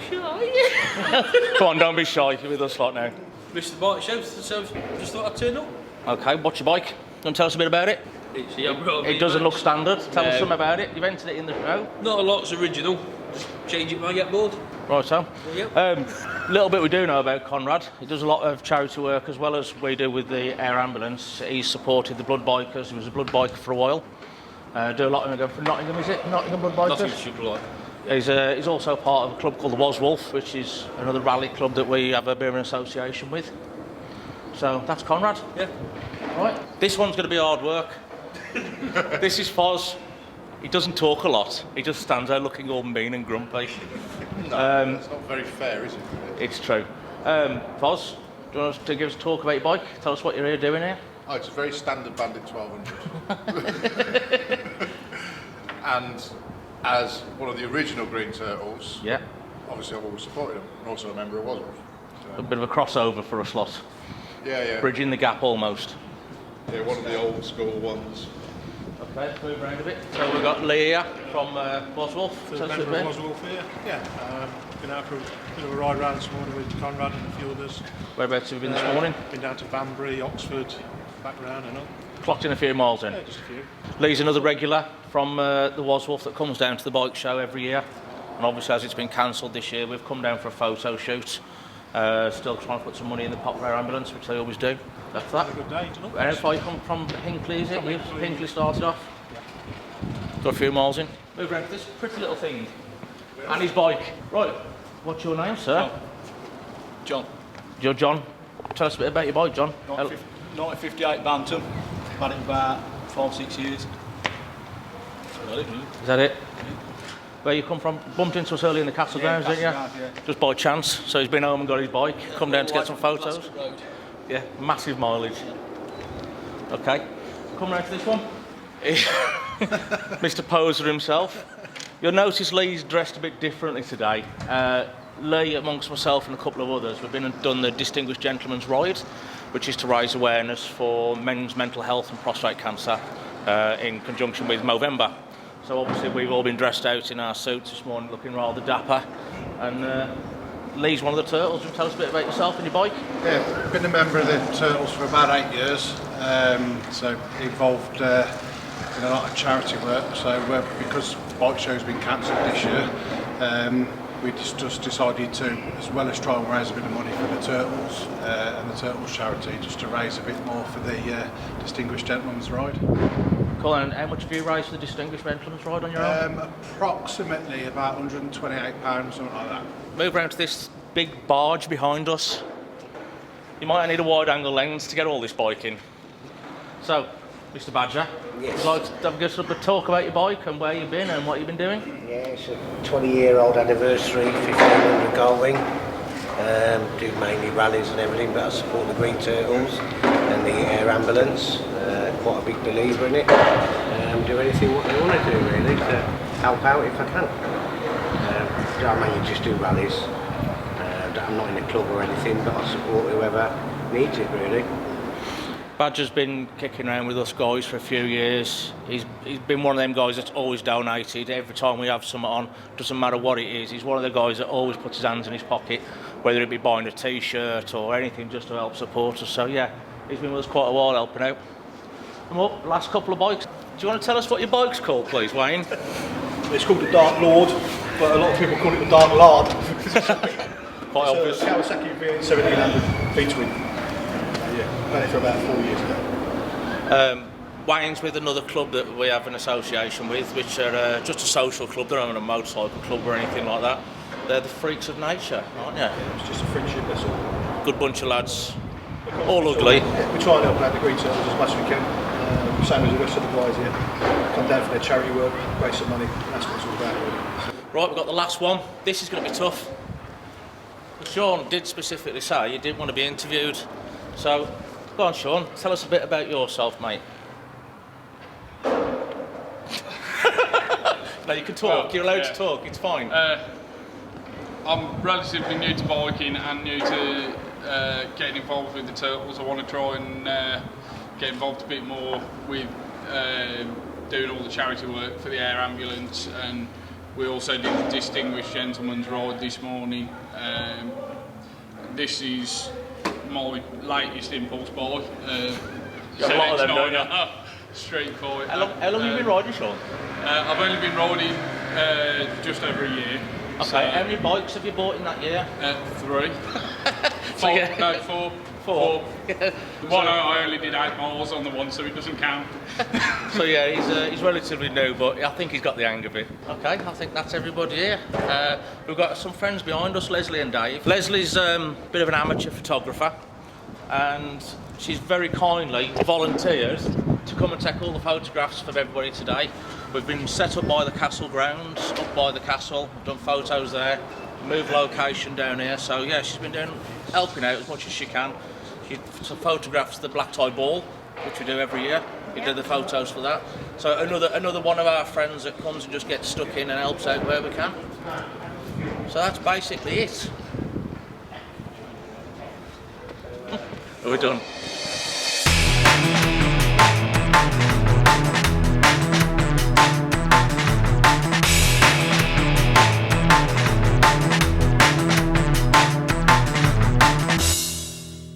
shy. Come on, don't be shy. You're with us lot now. Mr. Bike Show, so just thought I'd turn up. Okay, what's your bike? You want to tell us a bit about it? It doesn't look standard. Tell us something about it. You've entered it in the show. Not a lot, it's original. Just change it when I get bored. Right, so. Yep. Little bit we do know about Conrad. He does a lot of charity work as well as we do with the air ambulance. He's supported the blood bikers. He was a blood biker for a while. Do a lot of them for Nottingham, is it? Nottingham blood bikers? Nottingham, He's also part of a club called the Waswolf, which is another rally club that we have a bit of an association with. So that's Conrad. Yeah. Right. This one's going to be hard work. This is Foz. He doesn't talk a lot. He just stands there looking all mean and grumpy. No, that's not very fair, is it? It's true. Foz, do you want us to give us a talk about your bike? Tell us what you're here doing here. Oh, it's a very standard Bandit 1200. And as one of the original Green Turtles, Yeah. obviously I've always supported them, and also a member of Waswolf. A bit of a crossover for us lot. Yeah. Bridging the gap almost. Yeah, one of the old school ones. Okay, let's move around a bit. So we've got Lee here from Waswolf. Member of Waswolf here. Yeah, been out for a bit of a ride around this morning with Conrad and a few others. Whereabouts have you been this morning? Been down to Banbury, Oxford, back round and up. Clocked in a few miles in. Yeah, just a few. Lee's another regular from the Waswolf that comes down to the bike show every year. And obviously as it's been cancelled this year, we've come down for a photo shoot. Still trying to put some money in the pop air ambulance, which they always do. That's that. Had a good day, didn't it? And how far you come from Hinckley, is it? From Hinckley. Hinckley started off. Got a few miles in. Move around to this pretty little thing. And his bike. Right, what's your name, sir? John. You're John. Tell us a bit about your bike, John. 1958 Bantam. Had it about 5-6 years. Is that it? Where you come from? Bumped into us early in the Castle Grounds, didn't you? Castle Grounds, Just by chance. So he's been home and got his bike. Come down to get some photos. Glasgow Road. Yeah, massive mileage. Okay, come round to this one. Mr. Poser himself. You'll notice Lee's dressed a bit differently today. Lee, amongst myself and a couple of others, we've been and done the Distinguished Gentleman's Ride, which is to raise awareness for men's mental health and prostate cancer in conjunction with Movember. So obviously we've all been dressed out in our suits this morning, looking rather dapper. And Lee's one of the Turtles. Will you tell us a bit about yourself and your bike? Yeah, been a member of the Turtles for about 8 years, so involved in a lot of charity work. So because the bike show's been cancelled this year, we just decided to, as well as try and raise a bit of money for the Turtles and the Turtles charity, just to raise a bit more for the Distinguished Gentleman's Ride. Cool, and how much have you raised for the Distinguished Gentleman's Ride on your own? Approximately about £128, something like that. Move around to this big barge behind us. You might need a wide angle lens to get all this bike in. So, Mr. Badger, Yes. would you like to give us a talk about your bike and where you've been and what you've been doing? Yeah, it's a 20-year-old anniversary, 1500 Goldwing. Do mainly rallies and everything, but I support the Green Turtles and the air ambulance. Quite a big believer in it. Do anything what they want to do really to help out if I can. I mainly just do rallies. I'm not in a club or anything, but I support whoever needs it really. Badger's been kicking around with us guys for a few years. He's been one of them guys that's always donated. Every time we have something on, doesn't matter what it is, he's one of the guys that always puts his hands in his pocket, whether it be buying a t-shirt or anything just to help support us. So yeah, he's been with us quite a while helping out. And well, last couple of bikes. Do you want to tell us what your bike's called, please, Wayne? It's called the Dark Lord, but a lot of people call it the Dark Lard. Quite obvious. It's a Kawasaki V1700 V-twin. Yeah, had it for about 4 years now. Wayne's with another club that we have an association with, which are just a social club. They're not a motorcycle club or anything like that. They're the Freaks of Nature, aren't you? Yeah, it's just a friendship, that's all. Good bunch of lads. All ugly. Yeah, we try and help out the Green Turtles as much as we can. Same as the rest of the guys here. Come down for their charity work, raise some money. That's what it's all about, really. Right, we've got the last one. This is going to be tough. Sean did specifically say you didn't want to be interviewed. So, go on, Sean. Tell us a bit about yourself, mate. No, you can talk. You're allowed to talk. It's fine. I'm relatively new to biking and new to getting involved with the Turtles. I want to try and get involved a bit more with doing all the charity work for the air ambulance and we also did the Distinguished Gentleman's Ride this morning. This is my latest impulse buy. Got a lot of them, don't you? Street fight. How long have you been riding, Sean? I've only been riding just over a year. Okay, So, how many bikes have you bought in that year? 3. So, yeah. No, 4. Four. The one I only did 8 miles on the one, so it doesn't count. So yeah, he's relatively new, but I think he's got the hang of it. Okay, I think that's everybody here. We've got some friends behind us, Leslie and Dave. Leslie's a bit of an amateur photographer, and she's very kindly volunteered to come and take all the photographs for everybody today. We've been set up by the castle grounds, up by the castle, done photos there, moved location down here. So yeah, she's been helping out as much as she can. She photographs the black tie ball, which we do every year. We do the photos for that. So another one of our friends that comes and just gets stuck in and helps out where we can. So that's basically it. Are we done?